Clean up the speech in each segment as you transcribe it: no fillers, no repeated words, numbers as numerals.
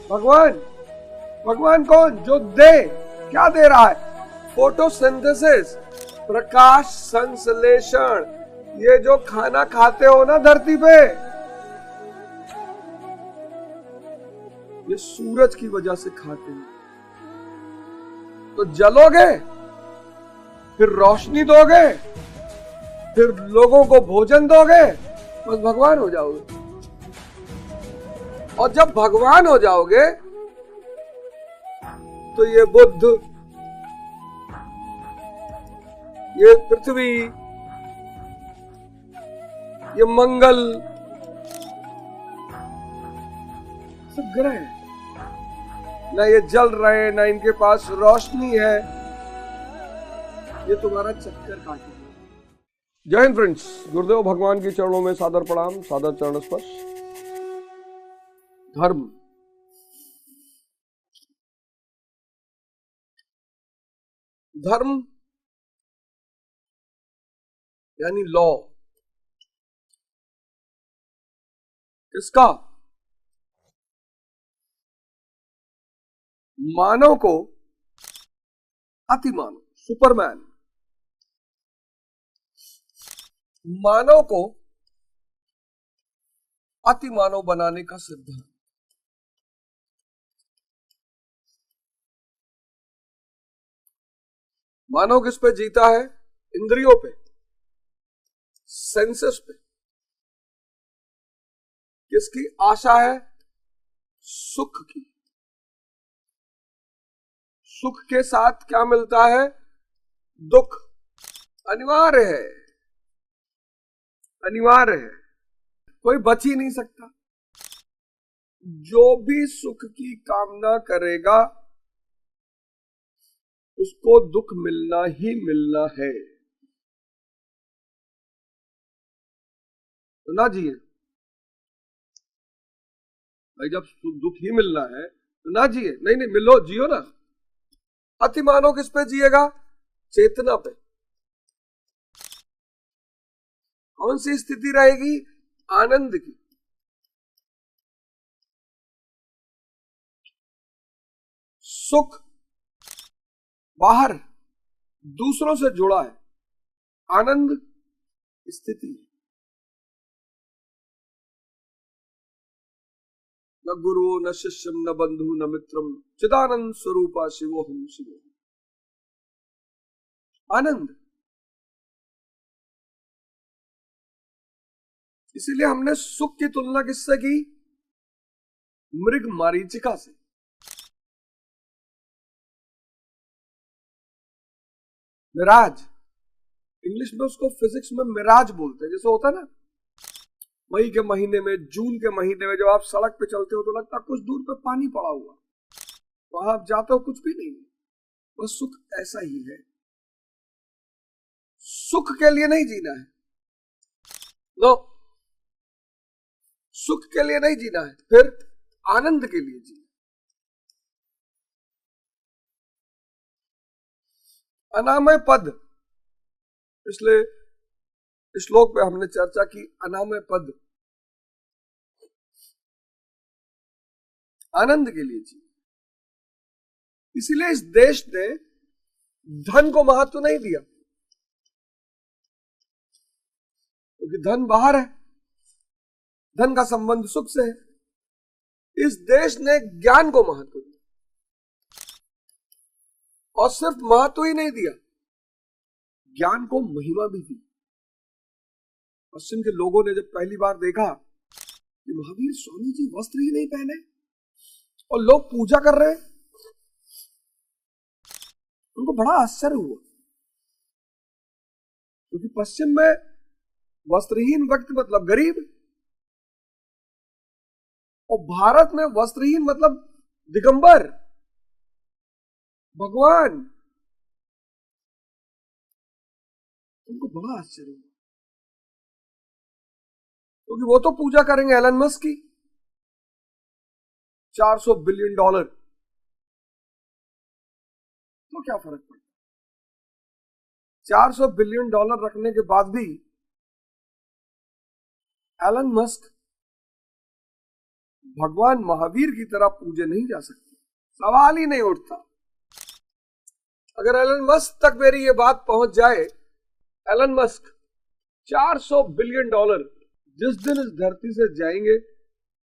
भगवान, भगवान कौन? जो दे, क्या दे रहा है? फोटोसिंथेसिस, प्रकाश संश्लेषण। ये जो खाना खाते हो ना धरती पे, ये सूरज की वजह से खाते हो। तो जलोगे, फिर रोशनी दोगे, फिर लोगों को भोजन दोगे, बस भगवान हो जाओगे। और जब भगवान हो जाओगे तो ये बुद्ध, ये पृथ्वी, ये मंगल, सब ग्रह ना ये जल रहे, ना इनके पास रोशनी है, ये तुम्हारा चक्कर काटेगा। जय हिंद फ्रेंड्स, गुरुदेव भगवान के चरणों में सादर प्रणाम, सादर चरण स्पर्श। धर्म, धर्म यानी लॉ। किसका? मानव को अतिमानव, सुपरमैन, मानव को अतिमानव बनाने का सिद्धांत। मानव किस पे जीता है? इंद्रियों पे, सेंसेस पे। किसकी आशा है? सुख की। सुख के साथ क्या मिलता है? दुख। अनिवार्य है, अनिवार्य है, कोई बच ही नहीं सकता। जो भी सुख की कामना करेगा उसको दुख मिलना ही मिलना है। तो ना जिए भाई, जब दुख ही मिलना है तो ना जिए। नहीं नहीं, मिलो, जियो ना। अतिमानव किस पे जिएगा? चेतना पे। कौन सी स्थिति रहेगी? आनंद की। सुख बाहर, दूसरों से जुड़ा है, आनंद स्थिति। न गुरु न शिष्यम न बंधु न मित्रम, चिदानंद स्वरूपा शिवोहम शिवोहम। आनंद। इसीलिए हमने सुख की तुलना किससे की? मृग मारीचिका से। मिराज, इंग्लिश में उसको फिजिक्स में मिराज बोलते हैं। जैसे होता है ना, मई के महीने में, जून के महीने में जब आप सड़क पे चलते हो तो लगता है कुछ दूर पे पानी पड़ा हुआ, वहां आप जाते हो कुछ भी नहीं। बस सुख ऐसा ही है। सुख के लिए नहीं जीना है, नो, सुख के लिए नहीं जीना है, फिर आनंद के लिए जीना। अनामय पद, पिछले श्लोक पे हमने चर्चा की। अनामय पद, आनंद के लिए जीना। इसीलिए इस देश ने धन को महत्व नहीं दिया, क्योंकि धन बाहर है, धन का संबंध सुख से है। इस देश ने ज्ञान को महत्व दिया, और सिर्फ महत्व ही नहीं दिया, ज्ञान को महिमा भी दी। पश्चिम के लोगों ने जब पहली बार देखा कि महावीर स्वामी जी वस्त्र ही नहीं पहने और लोग पूजा कर रहे, उनको बड़ा आश्चर्य हुआ। क्योंकि पश्चिम में वस्त्रहीन व्यक्ति मतलब गरीब, और भारत में वस्त्रहीन मतलब दिगंबर, भगवान। उनको बड़ा आश्चर्य हुआ, क्योंकि वो तो पूजा करेंगे एलन मस्क की, $400 बिलियन, तो क्या फर्क पड़ता? $400 बिलियन रखने के बाद भी एलन मस्क भगवान महावीर की तरह पूजे नहीं जा सकते, सवाल ही नहीं उठता। अगर एलन मस्क तक मेरी ये बात पहुंच जाए, एलन मस्क 400 बिलियन डॉलर जिस दिन इस धरती से जाएंगे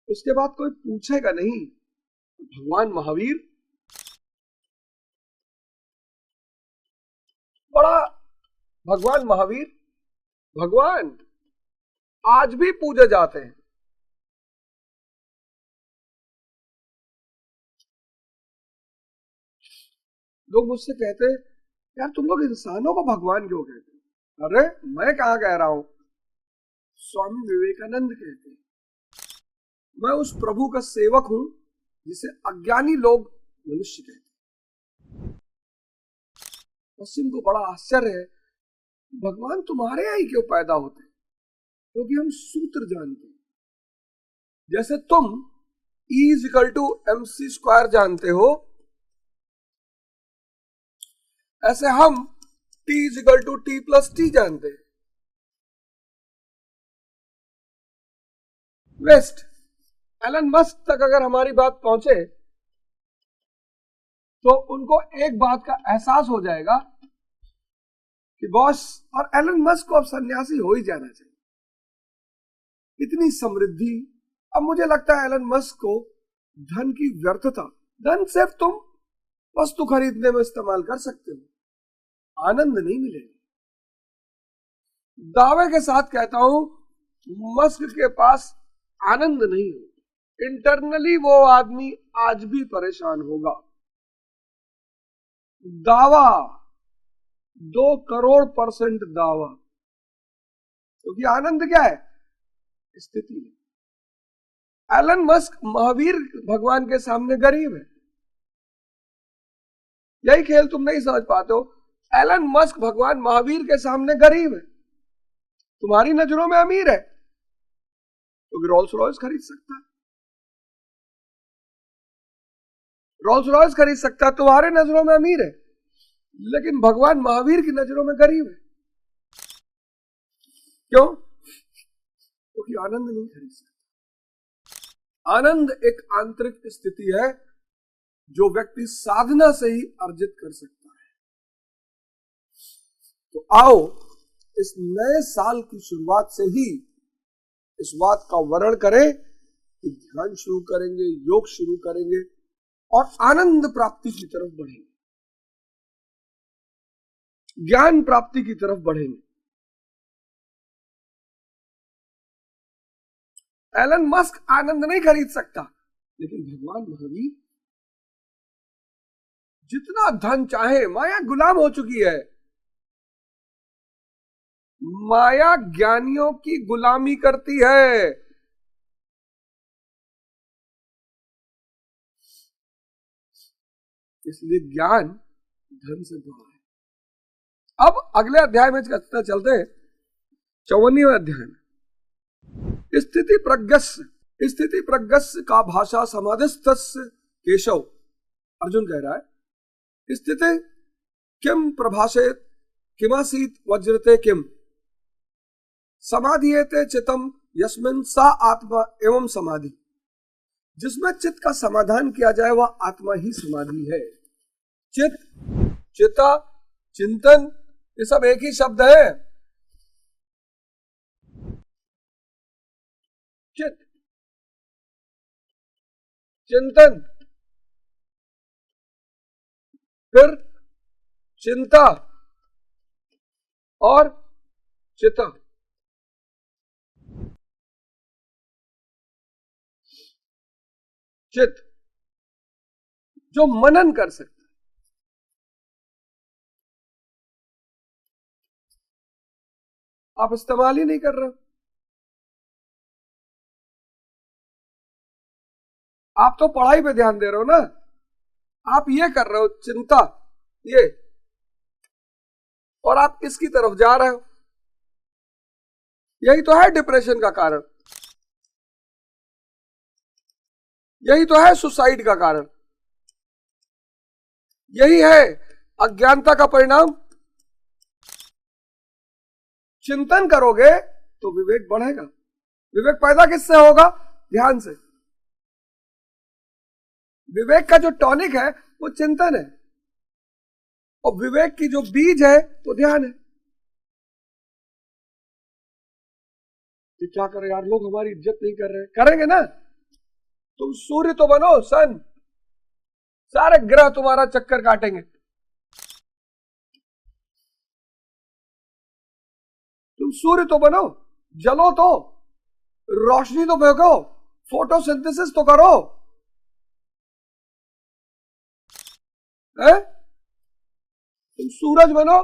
उसके बाद कोई पूछेगा नहीं भगवान महावीर बड़ा, भगवान महावीर भगवान आज भी पूजे जाते हैं। लोग मुझसे कहते हैं यार तुम लोग इंसानों को भगवान क्यों कहते हैं? अरे मैं कहां कह रहा हूं, स्वामी विवेकानंद कहते हैं मैं उस प्रभु का सेवक हूं जिसे अज्ञानी लोग मनुष्य कहते हैं। पश्चिम को बड़ा आश्चर्य है, भगवान तुम्हारे यहाँ ही क्यों पैदा होते हैं? क्योंकि हम सूत्र जानते हैं। जैसे तुम E=mc² जानते हो, ऐसे हम T=T+T जानते हैं। वेस्ट एलन मस्क तक अगर हमारी बात पहुंचे तो उनको एक बात का एहसास हो जाएगा कि बॉस और एलन मस्क को अब सन्यासी हो ही जाना चाहिए। इतनी समृद्धि, अब मुझे लगता है एलन मस्क को धन की व्यर्थता, धन सिर्फ तुम वस्तु खरीदने में इस्तेमाल कर सकते हो, आनंद नहीं मिलेगा। दावे के साथ कहता हूं मस्क के पास आनंद नहीं हो, इंटरनली वो आदमी आज भी परेशान होगा। दावा 2 करोड़% दावा, क्योंकि आनंद क्या है? स्थिति है। एलन मस्क महावीर भगवान के सामने गरीब है। यही खेल तुम नहीं समझ पाते हो। एलन मस्क भगवान महावीर के सामने गरीब है, तुम्हारी नजरों में अमीर है क्योंकि रोल्स रॉयस खरीद सकता है। रोल्स रॉयस खरीद सकता है, तुम्हारे नजरों में अमीर है, लेकिन भगवान महावीर की नजरों में गरीब है। क्यों? क्योंकि आनंद नहीं खरीद सकता। आनंद एक आंतरिक स्थिति है जो व्यक्ति साधना से ही अर्जित कर सकता है। तो आओ इस नए साल की शुरुआत से ही इस बात का वर्णन करें कि ध्यान शुरू करेंगे, योग शुरू करेंगे और आनंद प्राप्ति की तरफ बढ़ेंगे, ज्ञान प्राप्ति की तरफ बढ़ेंगे। एलन मस्क आनंद नहीं खरीद सकता, लेकिन भगवान महावीर जितना धन चाहे, माया गुलाम हो चुकी है। माया ज्ञानियों की गुलामी करती है। इसलिए ज्ञान धन से बड़ा है। अब अगले अध्याय में चलते हैं, 54वें अध्याय में। स्थिति प्रज्ञस्य का भाषा समाधिस्थस्य केशव। अर्जुन कह रहा है स्थिति किम प्रभाषेत किमासीत वज्रते किम समाधियते चितम यस्मिन् सा आत्मा एवं समाधि। जिसमें चित्त का समाधान किया जाए वह आत्मा ही समाधि है। चित्त, चिता, चिंतन, ये सब एक ही शब्द है। चित्त, चिंतन, फिर चिंता और चिता। चित्त जो मनन कर सकता है, आप इस्तेमाल ही नहीं कर रहे हो। आप तो पढ़ाई पे ध्यान दे रहे हो ना, आप ये कर रहे हो चिंता, ये, और आप इसकी तरफ जा रहे हो। यही तो है डिप्रेशन का कारण, यही तो है सुसाइड का कारण, यही है अज्ञानता का परिणाम। चिंतन करोगे तो विवेक बढ़ेगा। विवेक पैदा किससे होगा? ध्यान से। विवेक का जो टॉनिक है वो चिंतन है, और विवेक की जो बीज है वो ध्यान है। तो क्या करें यार, लोग हमारी इज्जत नहीं कर रहे, करेंगे ना। तुम सूर्य तो बनो, सन, सारे ग्रह तुम्हारा चक्कर काटेंगे। तुम सूर्य तो बनो, जलो तो, रोशनी तो फेंको, फोटोसिंथेसिस तो करो, है? तुम सूरज बनो।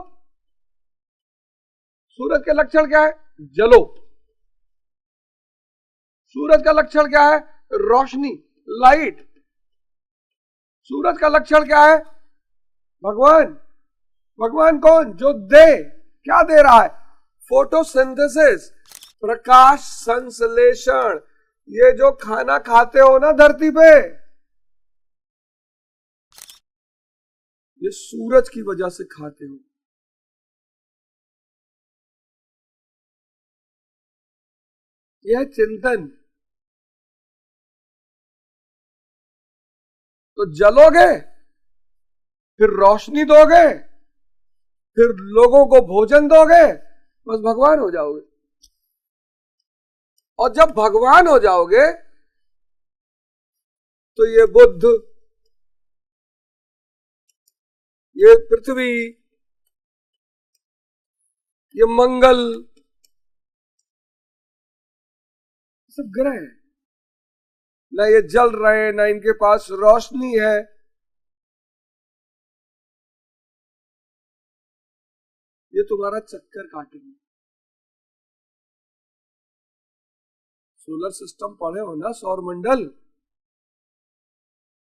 सूरज के लक्षण क्या है? जलो। सूरज का लक्षण क्या है? रोशनी, लाइट। सूरज का लक्षण क्या है? भगवान। भगवान कौन? जो दे। क्या दे रहा है? फोटोसिंथेसिस, प्रकाश संश्लेषण। ये जो खाना खाते हो ना धरती पे, ये सूरज की वजह से खाते हो। यह चिंतन। तो जलोगे, फिर रोशनी दोगे, फिर लोगों को भोजन दोगे, बस भगवान हो जाओगे। और जब भगवान हो जाओगे तो ये बुद्ध, ये पृथ्वी, ये मंगल, सब ग्रह है ना, ये जल रहे हैं, ना इनके पास रोशनी है। ये तुम्हारा चक्कर काटेंगे। सोलर सिस्टम पढ़े हो ना, सौर मंडल।